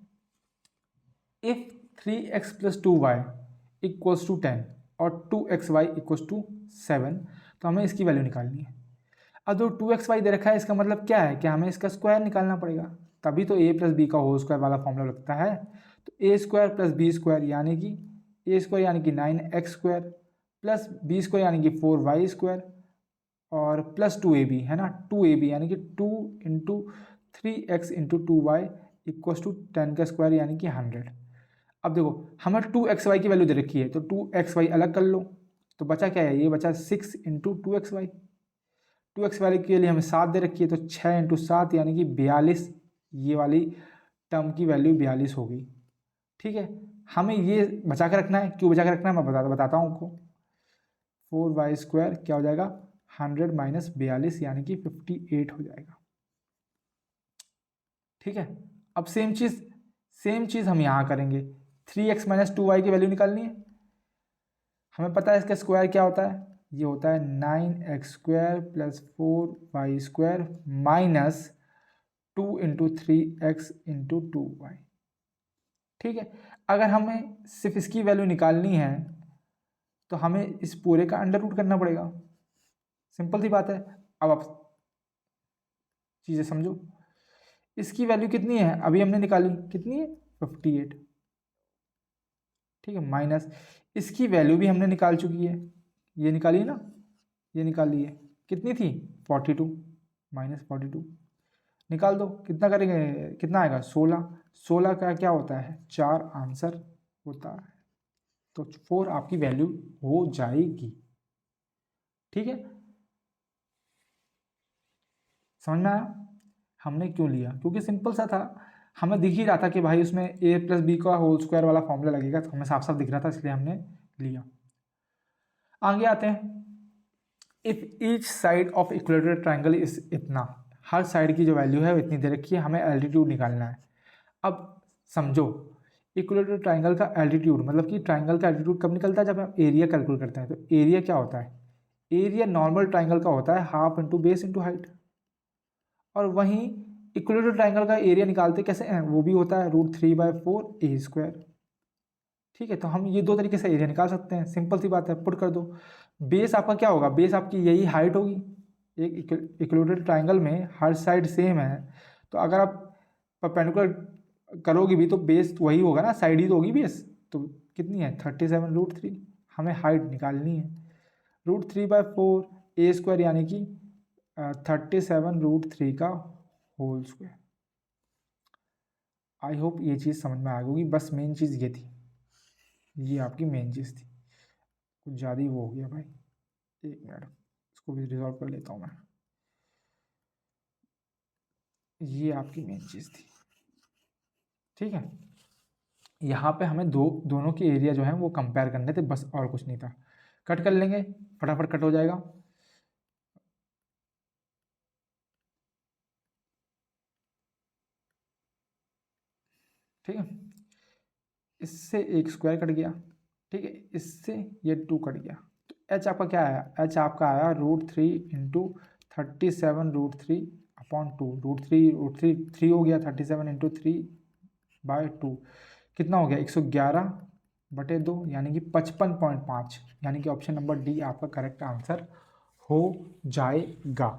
If 3x plus 2y equals to 10 और 2xy इक्वल्स टू 7, तो हमें इसकी वैल्यू निकालनी है। अब जो 2xy दे रखा है इसका मतलब क्या है कि हमें इसका स्क्वायर निकालना पड़ेगा, तभी तो a प्लस बी का होल स्क्वायर वाला फॉर्मूला लगता है। तो a square plus B square यानी कि a स्क्वायर यानी कि 9x square plus B square यानी कि 4y स्क्वायर और प्लस 2ab है ना, 2ab यानी कि 2 into 3x into 2y equals to 10 का स्क्वायर यानी कि 100। अब देखो हमें 2xy की वैल्यू दे रखी है, तो 2xy अलग कर लो, तो बचा क्या है, ये बचा 6 इंटू 2xy। 2xy के लिए हमें 7 दे रखी है, तो 6 इंटू 7 यानी कि 42, ये वाली टर्म की वैल्यू 42 होगी। ठीक है, हमें ये बचा के रखना है, क्यों बचा के रखना है मैं बताता हूँ आपको। 4y स्क्वायर क्या हो जाएगा, 100 माइनस 42 यानी कि 58 हो जाएगा। ठीक है, अब सेम चीज़ हम यहाँ करेंगे। 3x माइनस 2y की वैल्यू निकालनी है। हमें पता है इसका स्क्वायर क्या होता है, ये होता है 9x square plus 4y square minus 2 into 3x into 2y। ठीक है, अगर हमें सिर्फ इसकी वैल्यू निकालनी है तो हमें इस पूरे का अंडर रूट करना पड़ेगा, सिंपल सी बात है। अब आप चीज़ें समझो, इसकी वैल्यू कितनी है, अभी हमने निकाली, कितनी है 58। ठीक है, माइनस इसकी वैल्यू भी हमने निकाल चुकी है, ये निकाली है ना, ये निकाली है, कितनी थी 42, माइनस 42 निकाल दो, कितना करेंगे, कितना आएगा 16। 16 का क्या होता है, 4 आंसर होता है, तो 4 आपकी वैल्यू हो जाएगी। ठीक है, समझ में आया हमने क्यों लिया, क्योंकि सिंपल सा था, हमें दिख ही रहा था कि भाई उसमें a प्लस बी का होल स्क्वायर वाला फॉर्मूला लगेगा, तो हमें साफ साफ दिख रहा था, इसलिए हमने लिया। आगे आते हैं। If each side of equilateral triangle is इतना, हर साइड की जो वैल्यू है वो इतनी दे रखी है, हमें एल्टीट्यूड निकालना है। अब समझो, इक्वेलेटरल ट्राइंगल का एल्टीट्यूड मतलब कि ट्राइंगल का एल्टीट्यूड कब निकलता है, जब हम एरिया कैलकुलेट करते हैं। तो एरिया क्या होता है, एरिया नॉर्मल ट्राइंगल का होता है half into base into height, और वहीं इक्वेलेटरल ट्राइंगल का एरिया निकालते कैसे हैं, वो भी होता है √3/4 a स्क्वायर। ठीक है, तो हम ये दो तरीके से एरिया निकाल सकते हैं, सिंपल सी बात है, पुट कर दो। बेस आपका क्या होगा, बेस आपकी यही हाइट होगी, एक इक्वेलेटरल ट्राइंगल में हर साइड सेम है, तो अगर आप परपेंडिकुलर करोगे भी तो बेस वही होगा ना, साइड ही तो होगी बेस, तो कितनी है 37√3, हमें हाइट निकालनी है। √3/4 ए स्क्वायर यानी कि 37√3 का होल स्क्वायर। आई होप ये चीज़ समझ में आ गई होगी। बस मेन चीज़ ये थी, ये आपकी मेन चीज़ थी। कुछ ज़्यादा ही वो हो गया भाई, एक मिनट इसको भी रिजॉल्व कर लेता हूँ मैं। ये आपकी मेन चीज़ थी, ठीक है। यहाँ पे हमें दोनों के एरिया जो है वो कंपेयर करने थे, बस और कुछ नहीं था। कट कर लेंगे, फटाफट कट हो जाएगा। ठीक है, इससे एक स्क्वायर कट गया, ठीक है, इससे ये 2 कट गया। तो एच आपका क्या आया? एच आपका आया √3 इंटू 37√3/2। √3 हो गया, 37 इंटू 3/2 कितना हो गया? 111/2 यानी कि 55.5, यानी कि ऑप्शन नंबर डी आपका करेक्ट आंसर हो जाएगा।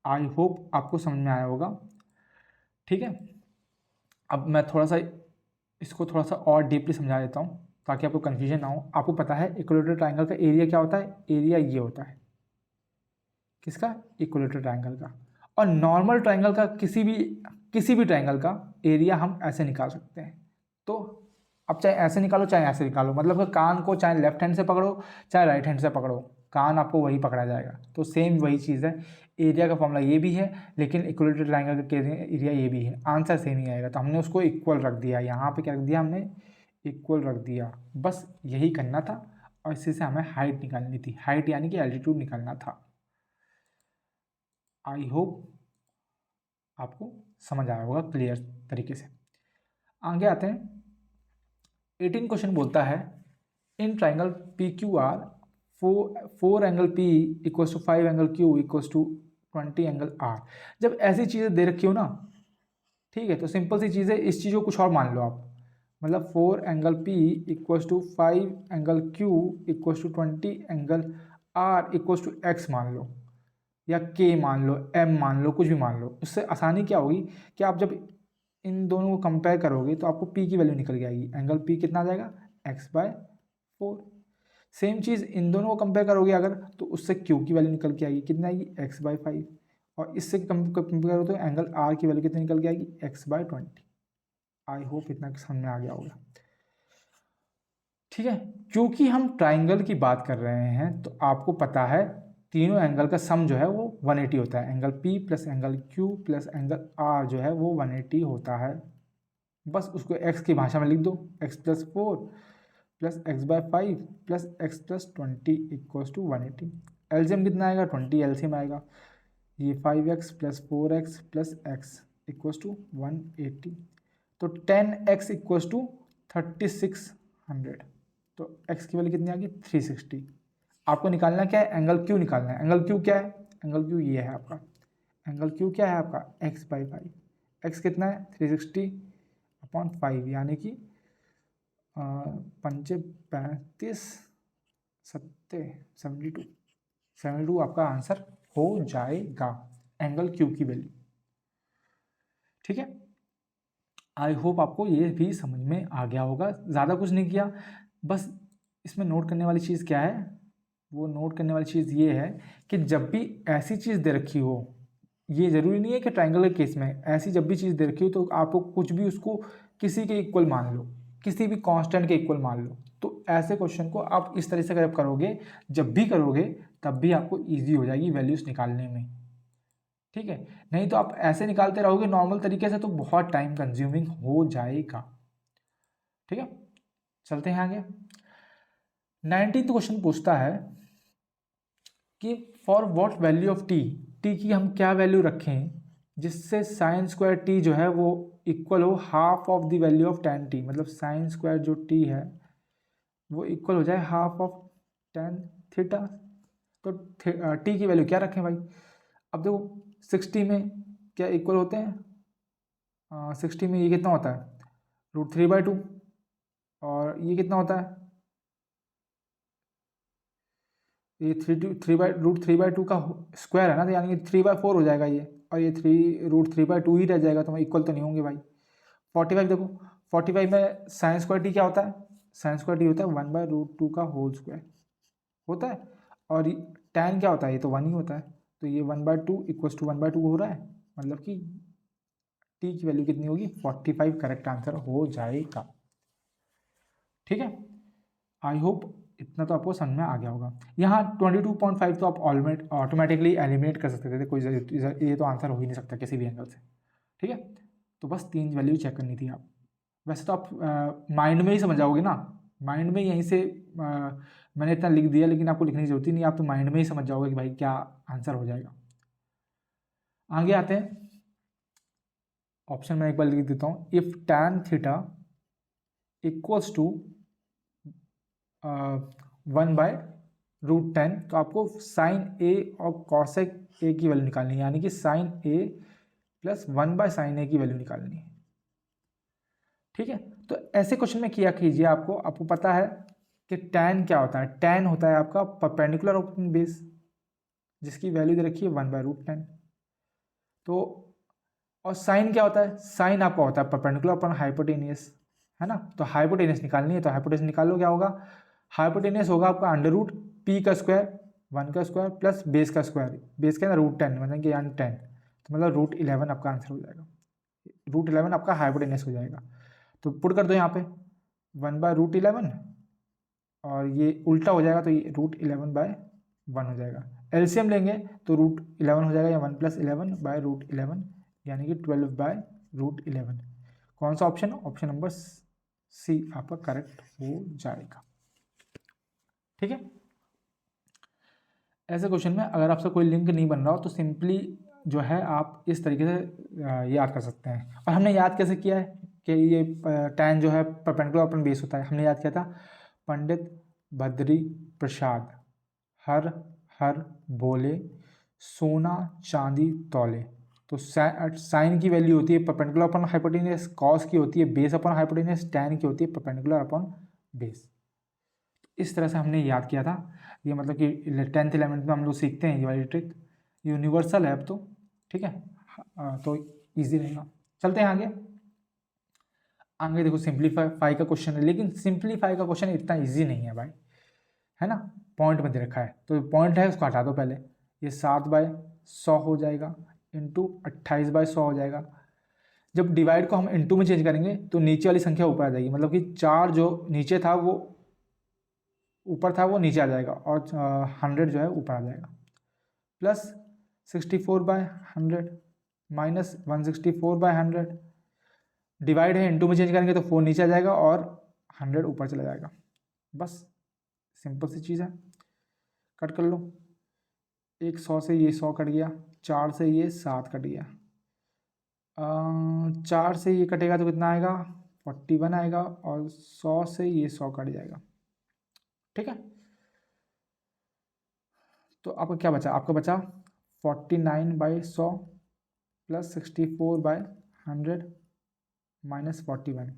आई होप आपको समझ में आया होगा, ठीक है। अब मैं थोड़ा सा इसको थोड़ा सा और डीपली समझा देता हूँ ताकि आपको कन्फ्यूजन ना हो। आपको पता है इक्विलेटरल ट्रायंगल का एरिया क्या होता है? एरिया ये होता है, किसका? इक्विलेटरल ट्रायंगल का। और नॉर्मल ट्रायंगल का, किसी भी ट्रायंगल का एरिया हम ऐसे निकाल सकते हैं। तो अब चाहे ऐसे निकालो चाहे ऐसे निकालो, मतलब कि कान को चाहे लेफ्ट हैंड से पकड़ो चाहे राइट हैंड से पकड़ो, कान आपको वही पकड़ा जाएगा। तो सेम वही चीज़ है, एरिया का फॉर्मूला ये भी है, लेकिन इक्विलेटरल ट्रायंगल का एरिया ये भी है, आंसर सेम ही आएगा। तो हमने उसको इक्वल रख दिया, यहाँ पे क्या रख दिया हमने? इक्वल रख दिया। बस यही करना था और इसी से हमें हाइट निकालनी थी, हाइट यानी कि एल्टीट्यूड निकालना था। आई होप आपको समझ आया होगा क्लियर तरीके से। आगे आते हैं, 18 क्वेश्चन बोलता है in triangle P Q R 4 angle P equals to 5 angle Q equals to 20 angle R. जब ऐसी चीज़ें दे रखी हो ना, ठीक है, तो सिंपल सी चीज़ है, इस चीज़ को कुछ और मान लो आप, मतलब 4 angle P equals to 5 angle Q equals to 20 angle R equals to x मान लो, या के मान लो, एम मान लो, कुछ भी मान लो। उससे आसानी क्या होगी कि आप जब इन दोनों को कंपेयर करोगे तो आपको पी की वैल्यू निकल के आएगी। एंगल पी कितना आ जाएगा? x/4। सेम चीज़ इन दोनों को कंपेयर करोगे अगर, तो उससे क्यू की वैल्यू निकल के आएगी, कितना आएगी? x/5। और इससे कंपेयर करो तो एंगल आर की वैल्यू कितनी निकल के आएगी? x/20। आई होप इतना समझ में आ गया होगा, ठीक है। क्योंकि हम ट्राइंगल की बात कर रहे हैं तो आपको पता है तीनों एंगल का सम जो है वो 180 होता है। Angle P plus angle Q plus angle R जो है वो 180 होता है। बस उसको x की भाषा में लिख दो, x+4 plus x/5 plus x+20 equals to 180। LCM कितना आएगा? 20 एलसीएम आएगा। ये 5x plus 4x plus x equals to 180। तो 10x इक्वल्स टू 3600। तो x की वैल्यू कितनी आ गई? 360। आपको निकालना क्या है? एंगल क्यू निकालना है। एंगल क्यू क्या है? एंगल क्यू ये है आपका। एंगल क्यू क्या है आपका? x/5। x कितना है? 360/5 यानी कि 5 35 70 72 आपका आंसर हो जाएगा, एंगल क्यू की वैल्यू, ठीक है। आई होप आपको ये भी समझ में आ गया होगा। ज़्यादा कुछ नहीं किया, बस इसमें नोट करने वाली चीज़ क्या है? वो नोट करने वाली चीज़ ये है कि जब भी ऐसी चीज़ दे रखी हो, ये ज़रूरी नहीं है कि ट्रायंगल के केस में, ऐसी जब भी चीज़ दे रखी हो तो आपको कुछ भी उसको किसी के इक्वल मान लो, किसी भी कांस्टेंट के इक्वल मान लो। तो ऐसे क्वेश्चन को आप इस तरह से अगर करोगे, जब भी करोगे तब भी आपको ईजी हो जाएगी वैल्यूज़ निकालने में, ठीक है। नहीं तो आप ऐसे निकालते रहोगे नॉर्मल तरीके से तो बहुत टाइम कंज्यूमिंग हो जाएगा, ठीक है। चलते हैं आगे। 19th क्वेश्चन पूछता है कि for what value of T, T की हम क्या वैल्यू रखें जिससे साइन स्क्वायर टी जो है वो इक्वल हो half of the value of tan T. मतलब साइन स्क्वायर जो टी है वो इक्वल हो जाए हाफ ऑफ tan थीटा। तो टी की वैल्यू क्या रखें भाई? अब देखो 60 में क्या इक्वल होते हैं? 60 में ये कितना होता है? √3/2। और ये कितना होता है? ये 3/√3/2 का स्क्वायर है ना, तो यानी कि 3/4 हो जाएगा ये। और ये √3/2 ही रह जाएगा, तो इक्वल तो नहीं होंगे भाई। 45 देखो, 45 में साइन स्क्वायर टी क्या होता है? साइन स्क्वायर टी होता है 1/√2 का होल स्क्वायर होता है। और tan क्या होता है, ये तो 1 ही होता है, तो ये 1/2 इक्वल्स टू 1/2 हो रहा है, मतलब कि t की वैल्यू कितनी होगी 45 करेक्ट आंसर हो जाएगा। ठीक है, आई होप इतना तो आपको समझ में आ गया होगा। यहाँ 22.5 तो आप ऑटोमेटिकली एलिमिनेट कर सकते थे, कोई ये तो आंसर हो ही नहीं सकता किसी भी एंगल से। ठीक है, तो बस 3 वैल्यू चेक करनी थी आप। वैसे तो आप माइंड में ही समझ जाओगे ना, माइंड में यहीं से मैंने इतना लिख दिया, लेकिन आपको लिखने की जरूरत ही नहीं, आप तो माइंड में ही समझ जाओगे कि भाई क्या आंसर हो जाएगा। आगे आते हैं, ऑप्शन में एक बार लिख देता हूँ, if tan theta equals to 1/√10, तो आपको साइन ए और कॉसेक ए की वैल्यू निकालनी है, यानी कि साइन ए प्लस 1/sin ए की वैल्यू निकालनी है। ठीक है, तो ऐसे क्वेश्चन में किया कीजिए, आपको पता है कि tan क्या होता है, tan होता है आपका परपेंडिकुलर ओपन बेस, जिसकी वैल्यू दे रखी है 1/√10। तो और साइन क्या होता है, साइन आपका होता है परपेंडिकुलर अपॉन हाइपोटेनियस, है ना, तो हाइपोटेनियस निकालनी है, तो हाइपोटेनियस निकाल लो, क्या होगा, हाइपोटेनियस होगा आपका √p का स्क्वायर 1 का स्क्वायर प्लस बेस का स्क्वायर, बेस के अंदर √10 मतलब कि यानी 10, तो मतलब √11 आपका आंसर हो जाएगा, √11 आपका हाइपोटेनियस हो जाएगा। तो पुट कर दो यहाँ पे 1/√11 और ये उल्टा हो जाएगा, तो ये √11/1 हो जाएगा। एलसीएम लेंगे तो √11 हो जाएगा, या 1 + 11/√11 यानी कि 12/√11। कौन सा ऑप्शन, ऑप्शन नंबर सी आपका करेक्ट हो जाएगा। ठीक है, ऐसे क्वेश्चन में अगर आपसे कोई लिंक नहीं बन रहा हो तो सिंपली जो है आप इस तरीके से याद कर सकते हैं। और हमने याद कैसे किया है कि ये tan जो है परपेंडिकुलर अपॉन बेस होता है, हमने याद किया था पंडित बद्री प्रसाद हर हर बोले सोना चांदी तौले। तो साइन की वैल्यू होती है परपेंडिकुलर अपॉन हाइपोटेनियस, कॉस की होती है बेस अपॉन हाइपोटेनियस, tan की होती है परपेंडिकुलर अपॉन बेस। इस तरह से हमने याद किया था, ये मतलब कि 10th 11th में हम लोग सीखते हैं ये वाली ट्रिक, यूनिवर्सल है अब तो। ठीक है, तो इजी रहेगा। चलते हैं आगे। आगे देखो सिंप्लीफाई का क्वेश्चन है, लेकिन सिंप्लीफाई का क्वेश्चन इतना इजी नहीं है भाई, है ना, पॉइंट में दे रखा है, तो पॉइंट है उसको हटा दो पहले, ये 7/100 हो जाएगा इंटू 28/100 हो जाएगा। जब डिवाइड को हम इंटू में चेंज करेंगे तो नीचे वाली संख्या ऊपर आ जाएगी, मतलब कि 4 जो नीचे था वो ऊपर था वो नीचे आ जाएगा, और 100 जो है ऊपर आ जाएगा, प्लस 64/100 माइनस 164/100, डिवाइड है इंटू में चेंज करेंगे तो 4 नीचे आ जाएगा और 100 ऊपर चला जाएगा। बस सिंपल सी चीज़ है, कट कर लो, 100 से ये 100 कट गया, 4 से ये 7 कट गया, 4 से ये कटेगा तो कितना आएगा 41 आएगा, और 100 से ये 100 कट जाएगा। ठीक है, तो आपका क्या बचा, आपका बचा 49/100 प्लस 64/100 माइनस 41,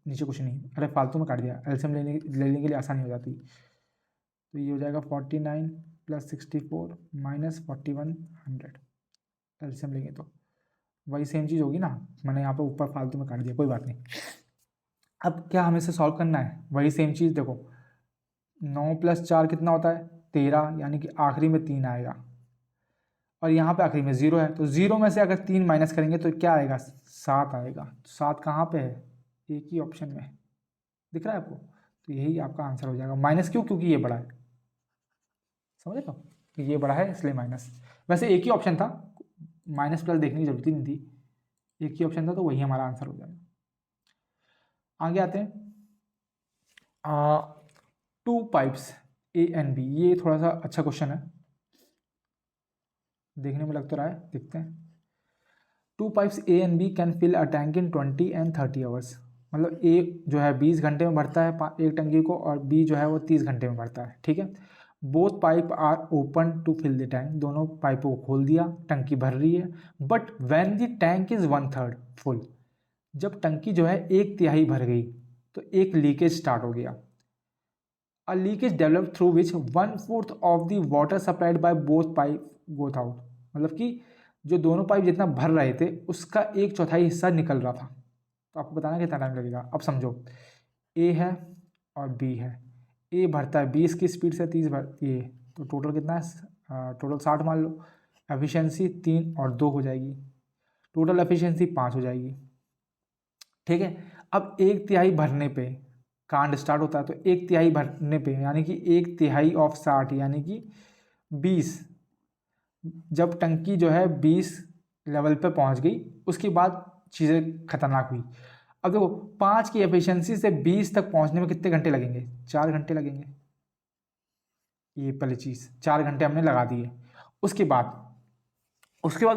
नीचे कुछ नहीं, अरे फालतू में काट दिया, एलसीएम लेने के लिए आसानी हो जाती। तो ये हो जाएगा 49 प्लस 64 माइनस 4100, एलसीएम लेंगे तो वही सेम चीज़ होगी ना, मैंने यहाँ पे ऊपर फालतू में काट दिया, कोई बात नहीं। अब क्या हमें इसे सॉल्व करना है, वही सेम चीज़, देखो 9 + 4 कितना होता है 13, यानी कि आखिरी में 3 आएगा, और यहाँ पे आखिरी में 0 है, तो 0 में से अगर 3 माइनस करेंगे तो क्या आएगा 7 आएगा। तो 7 कहाँ पे है, एक ही ऑप्शन में दिख रहा है आपको, तो यही आपका आंसर हो जाएगा। माइनस क्यों, क्योंकि ये बड़ा है, समझ लो, तो ये बड़ा है इसलिए माइनस। वैसे एक ही ऑप्शन था, माइनस प्लस देखने की जरूरत ही नहीं थी, एक ही ऑप्शन था, तो वही हमारा आंसर हो जाएगा। आगे आते हैं, 2 पाइप्स ए एंड बी, ये थोड़ा सा अच्छा क्वेश्चन है, देखने में लग तो रहा है, देखते हैं। 2 pipes A and B can fill a tank in 20 and 30 hours, मतलब ए जो है 20 घंटे में भरता है एक टंकी को, और बी जो है वो 30 घंटे में भरता है। ठीक है, both pipe are open to fill the tank, दोनों पाइपों को खोल दिया, टंकी भर रही है, but when the tank is 1/3 full, जब टंकी जो है 1/3 भर गई तो एक लीकेज स्टार्ट हो गया। A leakage develop through which 1/4 of the water supplied by both pipe goes out, मतलब कि जो दोनों पाइप जितना भर रहे थे उसका 1/4 हिस्सा निकल रहा था। तो आपको बताना कितना टाइम लगेगा। अब समझो, ए है और बी है, ए भरता है 20 की स्पीड से, 30 भर ये तो टोटल कितना है, टोटल 60 मान लो। एफिशिएंसी 3 और 2 हो जाएगी, टोटल एफिशिएंसी 5 हो जाएगी। ठीक है, अब 1/3 भरने पे कांड स्टार्ट होता है, तो 1/3 भरने पे यानी कि 1/3 ऑफ 60 यानी कि 20। जब टंकी जो है 20 लेवल पे पहुंच गई उसके बाद चीज़ें खतरनाक हुई। अब देखो 5 की एफिशिएंसी से 20 तक पहुंचने में कितने घंटे लगेंगे, 4 घंटे लगेंगे। ये पहली चीज़, 4 घंटे हमने लगा दिए। उसके बाद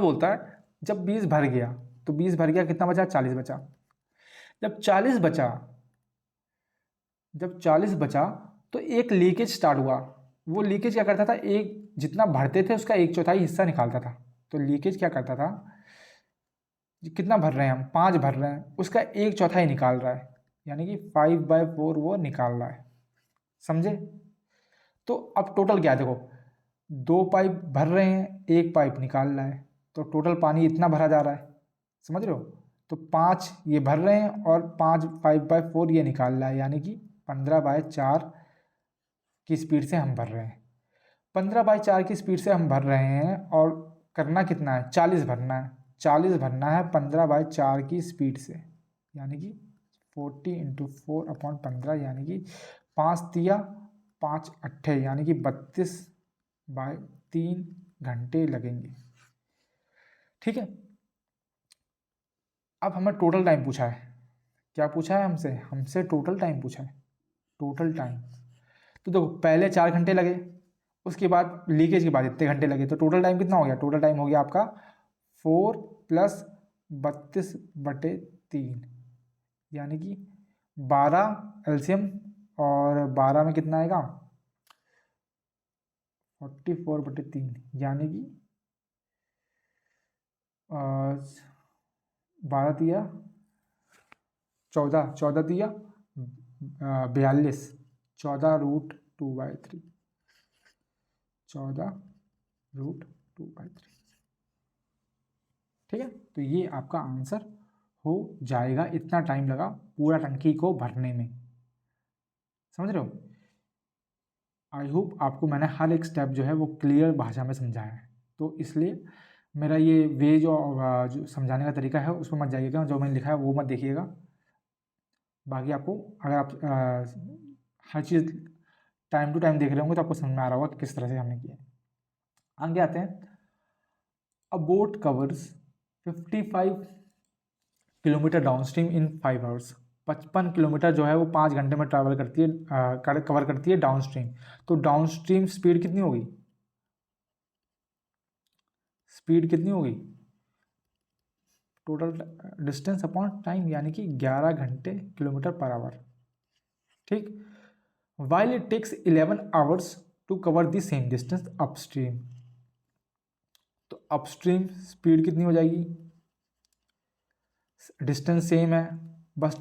बोलता है जब 20 भर गया, तो 20 भर गया, कितना बचा, 40 बचा। जब 40 बचा जब 40 बचा तो एक लीकेज स्टार्ट हुआ। वो लीकेज क्या करता था, एक जितना भरते थे उसका 1/4 हिस्सा निकालता था। तो लीकेज क्या करता था, कितना भर रहे हैं हम, 5 भर रहे हैं, उसका 1/4 निकाल रहा है, यानी कि 5/4 वो निकाल रहा है। समझे? तो अब टोटल क्या है, देखो 2 पाइप भर रहे हैं, 1 पाइप निकाल रहा है, तो टोटल पानी इतना भरा जा रहा है। समझ रहे हो? तो 5 ये भर रहे हैं और 5/4 ये निकाल रहा है, यानी कि 15/4 की स्पीड से हम भर रहे हैं। 15/4 की स्पीड से हम भर रहे हैं और करना कितना है, 40 भरना है। 40 भरना है 15/4 की स्पीड से, यानी कि 40 × 4/15, यानी कि 5 तिया 5 अट्ठे, यानी कि 32/3 घंटे लगेंगे। ठीक है, अब हमें टोटल टाइम पूछा है। क्या पूछा है हमसे टोटल टाइम पूछा है, टोटल टाइम। तो देखो पहले 4 घंटे लगे, उसके बाद लीकेज के बाद इतने घंटे लगे, तो टोटल टाइम कितना हो गया, टोटल टाइम हो गया आपका 4 + 32/3, यानी कि 12 एलसीएम, और 12 में कितना आएगा, 44/3, यानी कि 12 तिया 14, 14 तिया 42, 14√2/3, 14√2/3। ठीक है, तो ये आपका आंसर हो जाएगा। इतना टाइम लगा पूरा टंकी को भरने में। समझ रहे हो? आई होप आपको मैंने हर एक स्टेप जो है वो क्लियर भाषा में समझाया है, तो इसलिए मेरा ये वे जो समझाने का तरीका है उसमें मत जाइएगा, जो मैंने लिखा है वो मत देखिएगा। बाकी आपको अगर आप हर चीज़ टाइम टू टाइम देख रहे होंगे तो आपको समझ में आ रहा होगा कि किस तरह से हमने किया। आगे आते हैं। अ boat covers 55 kilometre down stream in 5 hours. 55 kilometre जो है वो 5 घंटे में ट्रैवल करती है, कवर करती है डाउन स्ट्रीम। तो डाउन स्ट्रीम स्पीड कितनी होगी, स्पीड कितनी होगी, टोटल डिस्टेंस अपॉन टाइम, यानी कि 11 घंटे km/h। ठीक, while it takes 11 hours to cover the same distance upstream. तो अपस्ट्रीम स्पीड कितनी हो जाएगी, डिस्टेंस सेम है, बस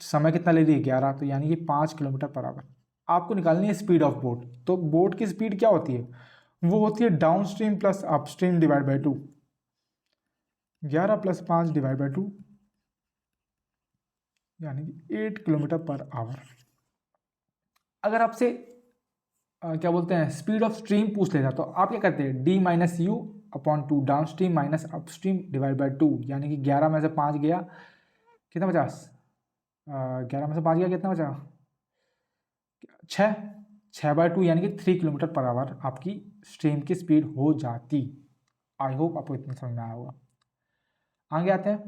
समय कितना ले रही है, 11, तो यानी कि 5 km/h। आपको निकालनी है स्पीड ऑफ बोट। तो बोट की स्पीड क्या होती है, वो होती है down stream plus upstream divide by 2, 11 + 5 divide by 2, यानी कि 8 km/h। अगर आपसे क्या बोलते हैं स्पीड ऑफ स्ट्रीम पूछ लेता तो आप क्या करते हैं, D-U/2 down stream minus upstream divide by 2, यानी कि 11 में से 5 गया, कितना बचा, 11 में से 5 गया, कितना बचा, 6, 6/2, यानी कि 3 km/h आपकी स्ट्रीम की स्पीड हो जाती। आई होप आपको इतना समझ में आया होगा। आगे आते हैं।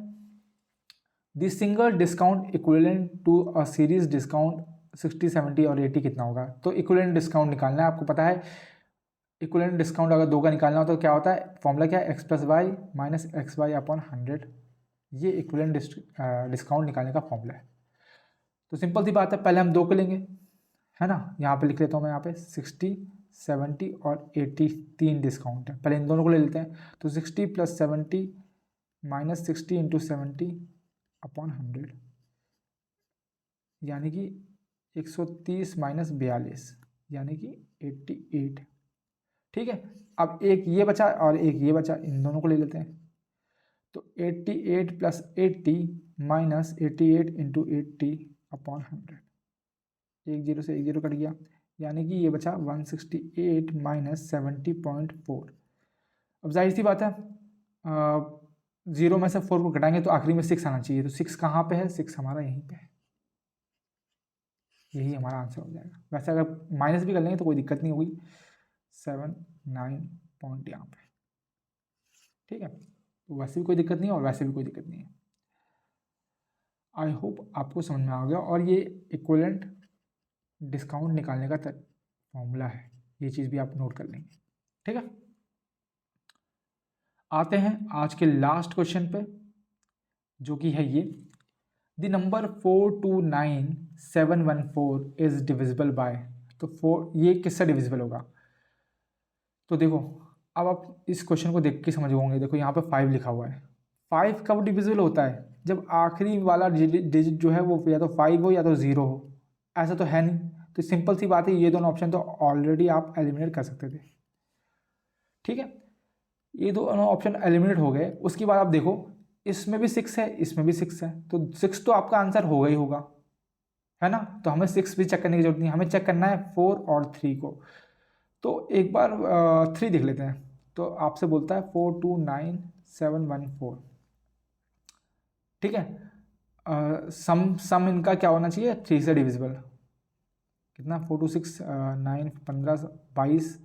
The single discount equivalent to a series discount 60, 70 और 80 कितना होगा। तो इक्विवेलेंट डिस्काउंट निकालना है, आपको पता है इक्विवेलेंट डिस्काउंट अगर 2 का निकालना हो तो क्या होता है, फॉर्मूला क्या है, x+y माइनस XY/100। ये इक्विवेलेंट डिस्काउंट निकालने का फॉर्मूला है। तो सिंपल सी बात है, पहले हम 2 को लेंगे, है ना, यहाँ पे लिख लेता हूँ मैं, यहाँ पे 60, 70 और 80 3 डिस्काउंट है, पहले इन दोनों को ले लेते हैं। तो 60 + 70 माइनस 60 × 70/100, यानी कि 130 माइनस 42, यानी कि 88। ठीक है, अब एक ये बचा और एक ये बचा, इन दोनों को ले लेते हैं। तो 88 + 80 माइनस 88 × 80/100, 1 0 से 1 0 कट गया, यानी कि ये बचा 168 माइनस 70.4। अब जाहिर सी बात है, 0 में से 4 को घटाएंगे तो आखिरी में 6 आना चाहिए। तो 6 कहाँ पे है? 6 हमारा यहीं पे है। यही हमारा आंसर हो जाएगा। वैसे अगर माइनस भी कर लेंगे तो कोई दिक्कत नहीं होगी। 79 पॉइंट यहाँ पे, ठीक है। तो वैसे भी कोई दिक्कत नहीं है और वैसे भी कोई दिक्कत नहीं है। आई होप आपको समझ में आ गया। और ये इक्विवेलेंट डिस्काउंट निकालने का फॉर्मूला है, ये चीज़ भी आप नोट कर लेंगे, ठीक है। आते हैं आज के लास्ट क्वेश्चन पे, जो कि है ये, the number 429714 is divisible by. तो 4 ये किससे डिविजिबल होगा? तो देखो, अब आप इस क्वेश्चन को देख के समझ होंगे। देखो यहाँ पे 5 लिखा हुआ है। 5 कब डिविजिबल होता है? जब आखिरी वाला डिजिट जो है वो या तो 5 हो या तो 0 हो। ऐसा तो है नहीं। तो सिंपल सी बात है, ये दोनों ऑप्शन तो ऑलरेडी आप एलिमिनेट कर सकते थे, ठीक है। ये दोनों ऑप्शन एलिमिनेट हो गए। उसके बाद आप देखो, इसमें भी 6 है, इसमें भी 6 है, तो 6 तो आपका आंसर होगा ही होगा, है ना। तो हमें 6 भी चेक करने की जरूरत नहीं, हमें चेक करना है 4 और 3 को। तो एक बार 3 देख लेते हैं। तो आपसे बोलता है 429714, ठीक है। सम इनका क्या होना चाहिए? 3 से डिविजिबल। कितना? 4 2 6 9 15 22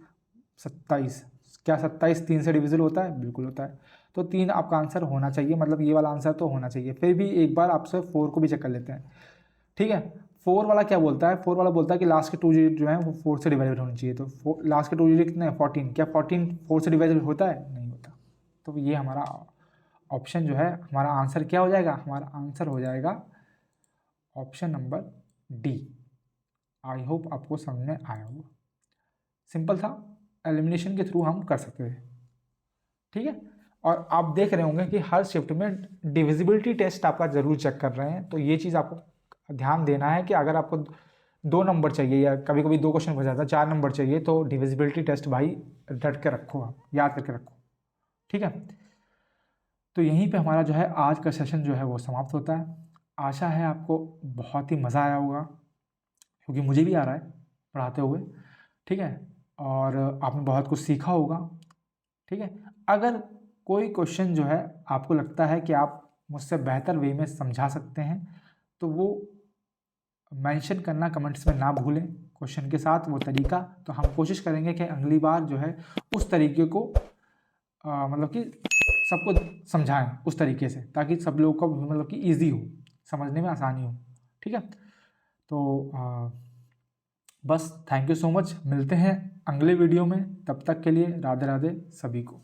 27। क्या 27 3 से डिविजिबल होता है? बिल्कुल होता है। तो 3 आपका आंसर होना चाहिए, मतलब ये वाला आंसर तो होना चाहिए। फिर भी एक बार आपसे 4 को भी चेक कर लेते हैं, ठीक है। 4 वाला क्या बोलता है? 4 वाला बोलता है कि लास्ट के 2 डिजिट जो है वो 4 से डिवाइडेड होनी चाहिए। तो लास्ट के 2 डिजिट कितने हैं? 14। क्या 14 4 से डिवाइडेड होता है? नहीं होता। तो ये हमारा ऑप्शन जो है, हमारा आंसर क्या हो जाएगा? हमारा आंसर हो जाएगा option number D. I hope आपको समझ में आया होगा। सिंपल था, एलिमिनेशन के थ्रू हम कर सकते थे, ठीक है। और आप देख रहे होंगे कि हर शिफ्ट में डिविजिबिलिटी टेस्ट आपका जरूर चेक कर रहे हैं। तो ये चीज़ आपको ध्यान देना है कि अगर आपको 2 नंबर चाहिए या कभी कभी 2 क्वेश्चन हो जाता है, 4 नंबर चाहिए, तो डिविजिबिलिटी टेस्ट भाई रट के रखो, आप याद करके रखो, ठीक है। तो यहीं पे हमारा जो है आज का सेशन जो है वो समाप्त होता है। आशा है आपको बहुत ही मज़ा आया होगा, क्योंकि मुझे भी आ रहा है पढ़ाते हुए, ठीक है। और आपने बहुत कुछ सीखा होगा, ठीक है। अगर कोई क्वेश्चन जो है आपको लगता है कि आप मुझसे बेहतर वे में समझा सकते हैं, तो वो मेंशन करना कमेंट्स में ना भूलें क्वेश्चन के साथ वो तरीका। तो हम कोशिश करेंगे कि अगली बार जो है उस तरीके को मतलब कि सबको समझाएं उस तरीके से, ताकि सब लोगों को मतलब कि ईजी हो, समझने में आसानी हो, ठीक है। तो बस थैंक यू सो मच। मिलते हैं अगले वीडियो में, तब तक के लिए राधे राधे सभी को।